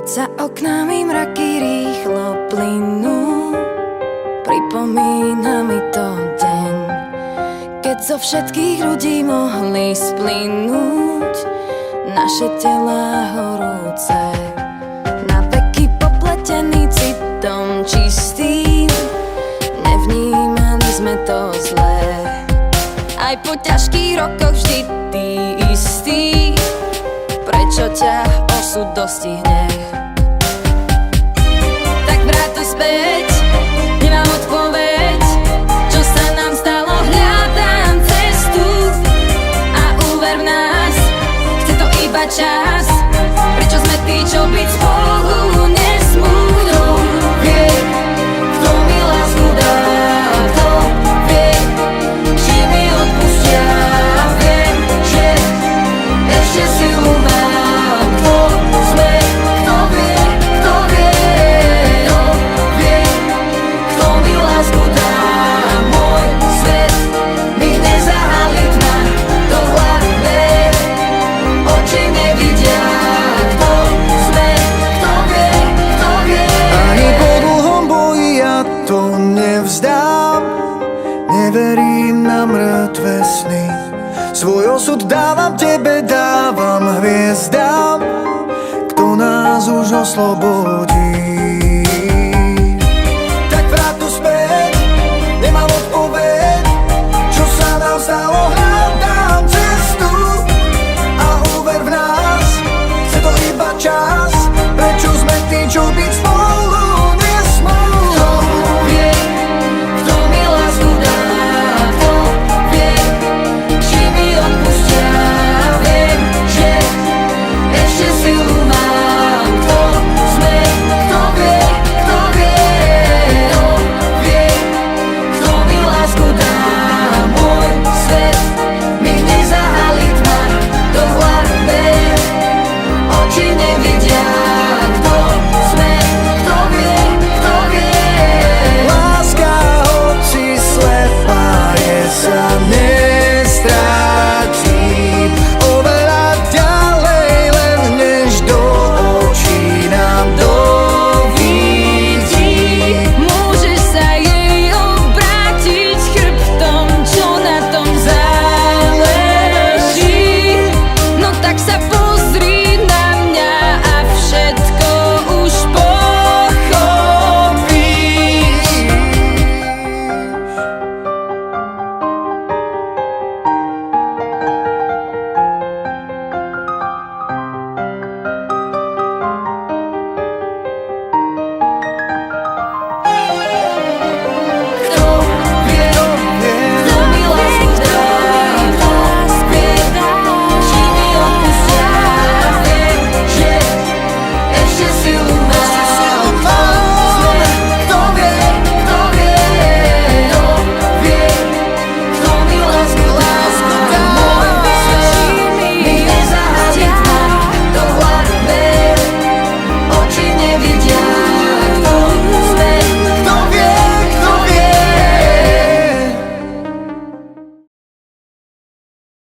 Za oknami mraky rýchlo plynú, pripomína mi to deň, keď zo všetkých ľudí mohli splynúť naše telá horúce. Na veky popletený citom čistým, nevnímali sme to zlé. Aj po ťažkých rokoch vždy ty istý, prečo ťa osud dostihne? Tak vrátuj späť, nemám odpoveď, čo sa nám stalo, hľadám cestu. A uver v nás, chce to iba čas, prečo sme tí, čo byť spolu nesmú. Kto vie, kto mi lásku dá, kto vie, či mi odpustia. Viem, že ešte silu mám. Kto sme, kto vie, kto vie, kto vie, kto mi lásku dá. Môj svet mi nezahalí tma, to hlavné oči nevidia. Kto sme, kto vie, kto vie. Ani po dlhom boji ja to nevzdám, neverím na mŕtve sny. Svoj osud dávam tebe, dávam hviezdám, kto nás už oslobodí.